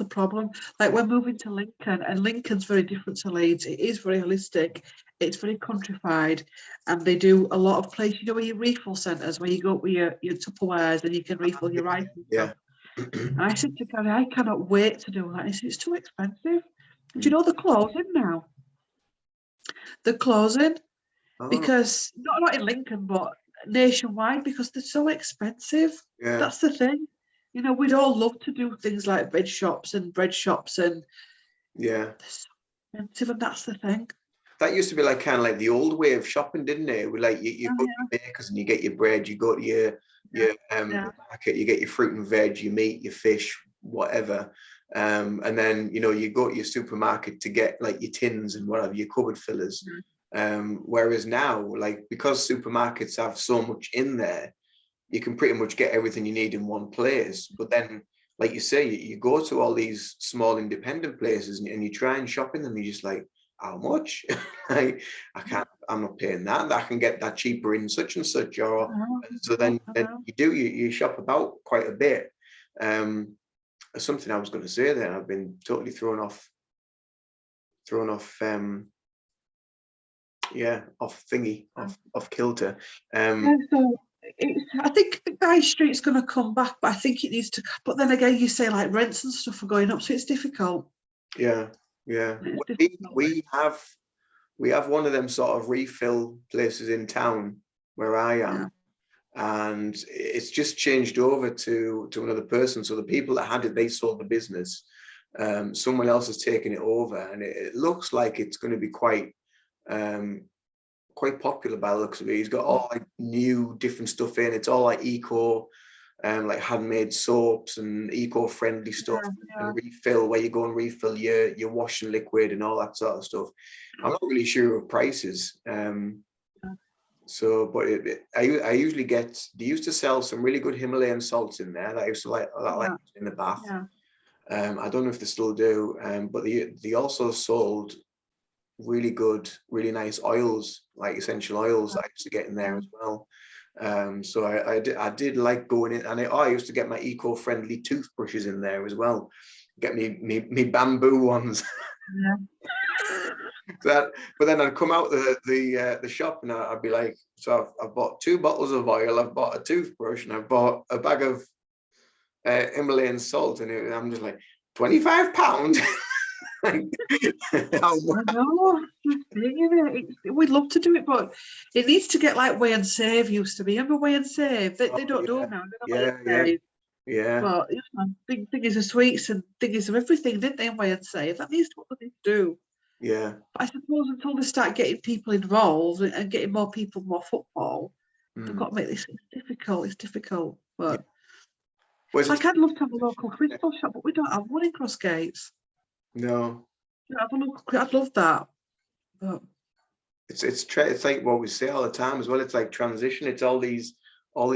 problem. Like, we're moving to Lincoln, and Lincoln's very different to Leeds. It is very holistic. It's very countrified, and they do a lot of places, where your refill centres, where you go with your Tupperwares and you can refill your rice and stuff. And I said to Gary, I cannot wait to do that. And he said, it's too expensive. Do you know they're closing now? They're closing because, not in Lincoln, but nationwide, because they're so expensive. Yeah. That's the thing. We'd all love to do things like veg shops and bread shops, and they're so expensive, and that's the thing. That used to be like kind of like the old way of shopping, didn't it? With like you go to the bakers and you get your bread, you go to your market, you get your fruit and veg, your meat, your fish, whatever. And then you go to your supermarket to get like your tins and whatever, your cupboard fillers. Whereas now, like, because supermarkets have so much in there, you can pretty much get everything you need in one place. But then, like you say, you go to all these small independent places and you try and shop in them, you're just like, how much? Like, I'm not paying that. I can get that cheaper in such and such. Or so then you shop about quite a bit. Something I was going to say then, I've been totally thrown off off kilter. I think the Guy Street's going to come back, but I think it needs to. But then again, you say like rents and stuff are going up, so it's difficult. Yeah. We have one of them sort of refill places in town where I am, and it's just changed over to another person. So the people that had it, they sold the business. Someone else has taken it over, and it looks like it's going to be quite popular by the looks of it. He's got all like new different stuff in. It's all like eco, like handmade soaps and eco-friendly stuff, and refill, where you go and refill your washing liquid and all that sort of stuff. I'm not really sure of prices. So, but I usually get, they used to sell some really good Himalayan salts in there that I used to like in the bath. I don't know if they still do, but they also sold really good, really nice oils, like essential oils that I used to get in there as well. So I did like going in, and I used to get my eco-friendly toothbrushes in there as well. Get me bamboo ones. But then I'd come out the shop, and I'd be like, so I've bought 2 bottles of oil, I've bought a toothbrush, and I've bought a bag of Himalayan salt, and I'm just like, £25. I know. We'd love to do it, but it needs to get like Way and Save used to be. Remember Way and Save? They don't do them now. But you know, big things of sweets and things of everything, didn't they? In Way and Save. That needs to what they do. Yeah. But I suppose until they start getting people involved and getting more people, more football, they've got to make this. It's difficult. But like, I'd love to have a local crystal shop, but we don't have one in Crossgates. No. I'd love that. But it's like what we say all the time as well. It's like transition. It's all these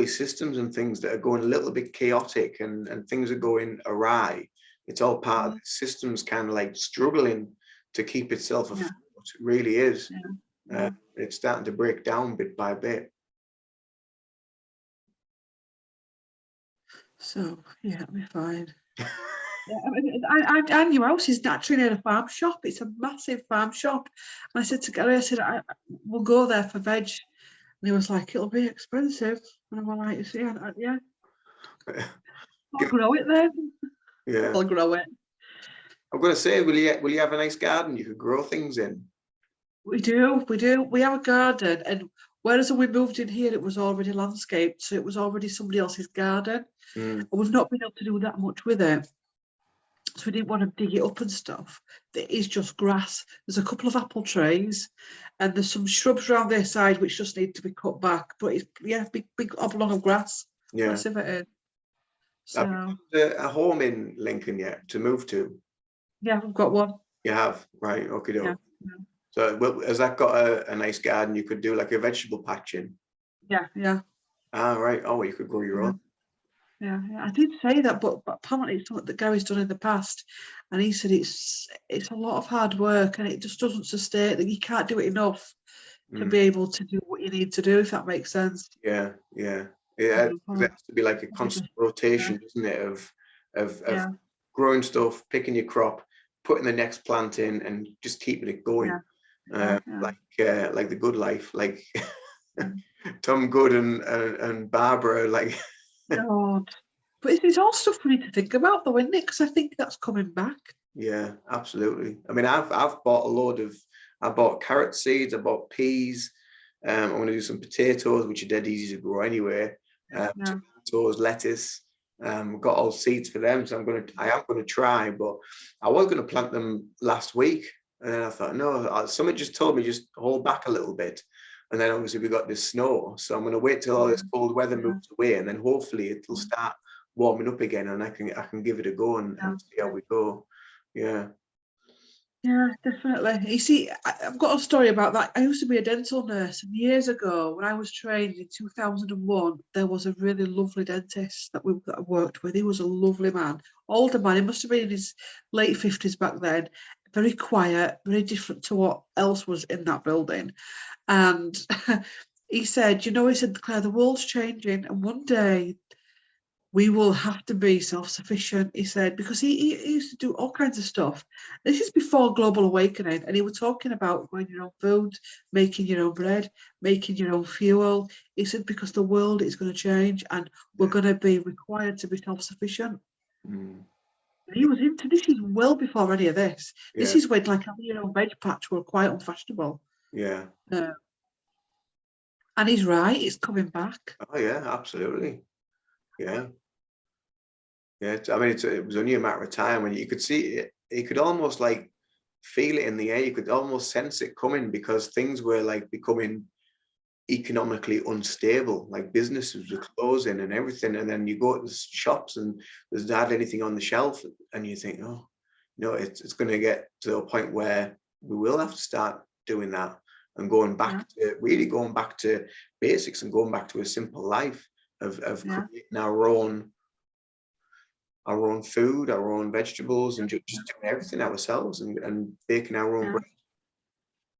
systems and things that are going a little bit chaotic, and things are going awry. It's all part of the systems kind of like struggling to keep itself afloat. It really is. It's starting to break down bit by bit. So yeah, it'll be fine. Our new house is naturally near a farm shop. It's a massive farm shop. And I said to Gary, we'll go there for veg. And he was like, it'll be expensive. And I'm like, yeah. I'll grow it then. Yeah. I'll grow it. I'm going to say, will you have a nice garden you could grow things in? We do. We have a garden. And whereas when we moved in here, it was already landscaped. So it was already somebody else's garden. And we've not been able to do that much with it. So we didn't want to dig it up and stuff. It is just grass. There's a couple of apple trees, and there's some shrubs around their side which just need to be cut back. But it's big oblong of grass. Yeah. Massive it is. So have you got a home in Lincoln yet to move to? Yeah, we've got one. You have, right? Okay, yeah. So has that got a nice garden you could do like a vegetable patch in? Yeah. Ah, right. Oh, well, you could grow your own. Yeah, I did say that, but apparently it's something that Gary's done in the past, and he said it's a lot of hard work, and it just doesn't sustain. That you can't do it enough to be able to do what you need to do, if that makes sense. Yeah. It has to be like a constant rotation, doesn't it? Of growing stuff, picking your crop, putting the next plant in, and just keeping it going. Like the good life, like Tom Good and Barbara, like. God. But it's all stuff we need to think about, though, isn't it? Because I think that's coming back. Yeah, absolutely. I mean, I've bought I bought carrot seeds, I bought peas. I'm going to do some potatoes, which are dead easy to grow anyway. Tomatoes, lettuce. Got all seeds for them, so I am going to try. But I was going to plant them last week, and then I thought, no, someone just told me just hold back a little bit. And then obviously we got this snow, so I'm going to wait till all this cold weather moves away, and then hopefully it'll start warming up again, and I can give it a go and see how we go. Yeah, definitely. You see, I've got a story about that. I used to be a dental nurse, and years ago, when I was trained in 2001, there was a really lovely dentist that I worked with. He was a lovely man, older man. He must have been in his late 50s back then. Very quiet, very different to what else was in that building. And he said, he said, Claire, the world's changing, and one day we will have to be self-sufficient, he said, because he used to do all kinds of stuff. This is before global awakening, and he was talking about growing your own food, making your own bread, making your own fuel. He said, because the world is going to change, and we're going to be required to be self-sufficient. He was into this. Is well before any of this. This is when like having your own veg patch were quite unfashionable. Yeah. And he's right, it's coming back. Oh yeah, absolutely. Yeah. Yeah, I mean, it was only a matter of time when you could see it. You could almost like feel it in the air. You could almost sense it coming because things were like becoming economically unstable. Like businesses were closing and everything. And then you go to the shops and there's not anything on the shelf, and you think, oh, no, it's going to get to a point where we will have to start doing that and going back to really going back to basics and going back to a simple life of creating our own food, our own vegetables, and just doing everything ourselves and baking our own bread.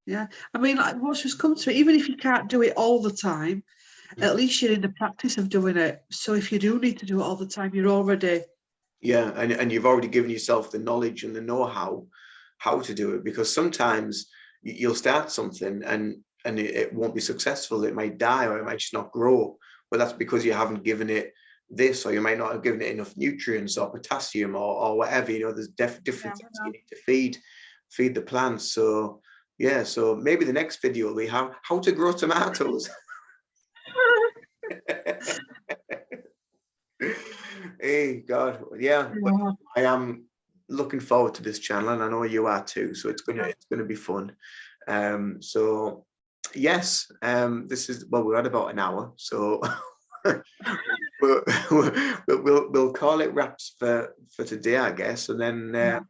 Yeah, I mean, like what's just come to it, even if you can't do it all the time, at least you're in the practice of doing it. So if you do need to do it all the time, you're already... Yeah, and you've already given yourself the knowledge and the know-how how to do it, because sometimes you'll start something and it won't be successful. It might die or it might just not grow. But that's because you haven't given it this, or you might not have given it enough nutrients or potassium or whatever. You know, there's different things you need to feed the plants. So yeah, so maybe the next video will be how to grow tomatoes. Hey God, yeah, I am looking forward to this channel, and I know you are too. So it's gonna be fun. So yes, this is, well, we're at about an hour, so we'll call it wraps for today, I guess, and then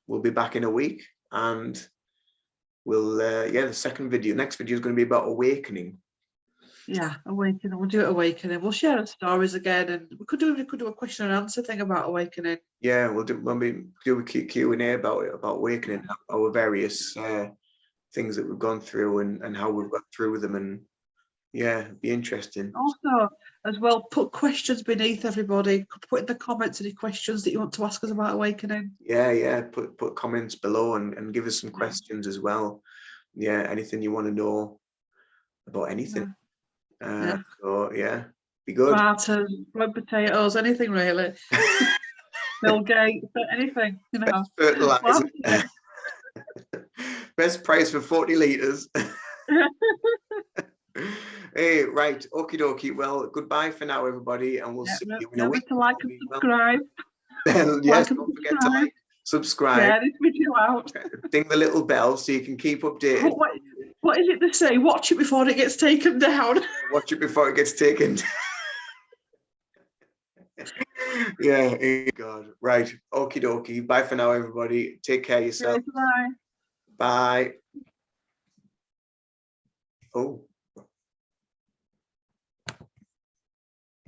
we'll be back in a week, and we'll the next video is going to be about awakening. Yeah, awakening. We'll do it awakening. We'll share our stories again, and we could do a question and answer thing about awakening. Yeah, we'll do when we do a Q&A about awakening, our various things that we've gone through and how we've got through them, and yeah, it'd be interesting. Also, as well, put questions beneath everybody. Put in the comments any questions that you want to ask us about awakening. Yeah, put comments below and give us some questions as well. Yeah, anything you want to know about anything. So yeah, be good. Tomatoes, red potatoes, anything really. Bill Gates, anything, you know. Best fertilizer. Best price for 40 litres. Hey, right, okie dokie. Well, goodbye for now, everybody, and we'll see you in a week. Remember to like and subscribe. Yes, don't forget to like, subscribe. Share this video out. Ding the little bell so you can keep updated. What is it they say? Watch it before it gets taken down. Watch it before it gets taken down. Yeah, God. Right. Okie dokie. Bye for now, everybody. Take care of yourself. Bye. Bye. Oh.